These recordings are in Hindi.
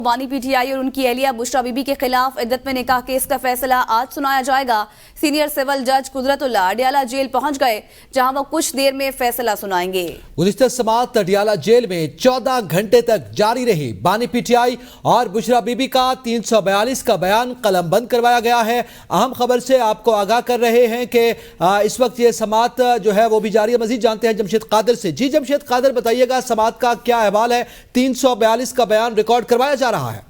बानी पीटीआई और उनकी एहलिया बुशरा बीबी के खिलाफ इद्दत में निकाह केस का फैसला आज सुनाया जाएगा। सीनियर सिविल जज कुदरतुल्लाह अडियाला जेल पहुंच गए, जहां वो कुछ देर में फैसला सुनाएंगे। गुज़िश्ता समात अडियाला जेल में 14 घंटे तक जारी रही। बानी पीटीआई और बुशरा बीबी का 342 का बयान कलमबंद करवाया गया है। अहम खबर से आपको आगाह कर रहे हैं कि इस वक्त ये समात जो है वो भी जारी है। मजीद जानते हैं जमशेद कादिर से। जी जमशेद कादिर, बताइएगा समात का क्या अहवाल है? 342 का बयान रिकॉर्ड करवाया जा रहा है।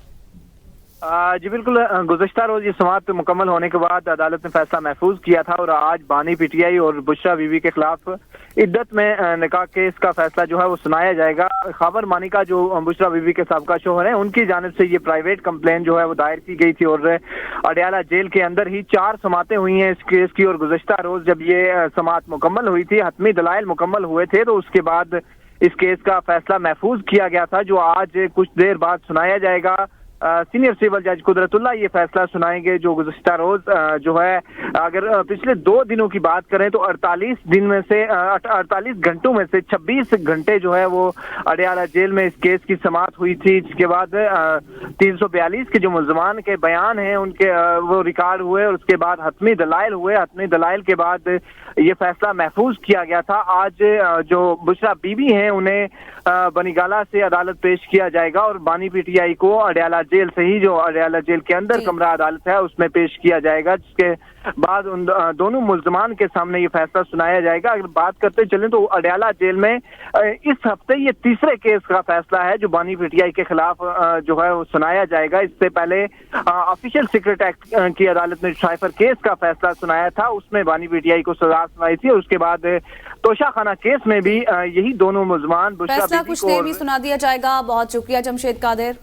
जी बिल्कुल, गुज़िश्ता रोज ये समात मुकम्मल होने के बाद अदालत ने फैसला महफूज किया था और आज बानी पीटीआई और बुशरा बीबी के खिलाफ इद्दत में निकाह केस का फैसला जो है वो सुनाया जाएगा। खबर मानिका जो बुशरा बीबी के साबका शोहर हैं, उनकी जानिब से ये प्राइवेट कंप्लेन जो है वो दायर की गई थी और अडियाला जेल के अंदर ही 4 समातें हुई हैं इस केस की। और गुज़िश्ता रोज जब ये समात मुकम्मल हुई थी, हतमी दलाइल मुकम्मल हुए थे, तो उसके बाद इस केस का फैसला महफूज किया गया था जो आज कुछ देर बाद सुनाया जाएगा। सीनियर सिविल जज कुदरतुल्लाह ये फैसला सुनाएंगे जो गुज़िश्ता रोज जो है, अगर पिछले 2 दिनों की बात करें तो 48 दिन में से 48 घंटों में से 26 घंटे जो है वो अडियाला जेल में इस केस की समात हुई थी। इसके बाद 342 के जो मुल्ज़मान के बयान हैं उनके वो रिकॉर्ड हुए और उसके बाद हतमी दलाइल हुए। हतमी दलाइल के बाद ये फैसला महफूज किया गया था। आज जो बुशरा बीबी हैं उन्हें बनीगाला से अदालत पेश किया जाएगा और बानी पीटीआई को अडियाला जेल से ही, जो अडियाला जेल के अंदर कमरा अदालत है, उसमें पेश किया जाएगा, जिसके बाद उन दोनों मुल्ज़मान के सामने ये फैसला सुनाया जाएगा। अगर बात करते चलें तो अडियाला जेल में इस हफ्ते ये तीसरे केस का फैसला है जो बानी पीटीआई के खिलाफ जो है वो सुनाया जाएगा। इससे पहले ऑफिशियल सीक्रेट एक्ट की अदालत ने साइफर केस का फैसला सुनाया था, उसमें बानी पीटीआई को सजा सुनाई थी और उसके बाद तोशाखाना केस में भी यही दोनों मुल्ज़मान फैसला कुछ देर में सुना दिया जाएगा। बहुत शुक्रिया जमशेद कादिर।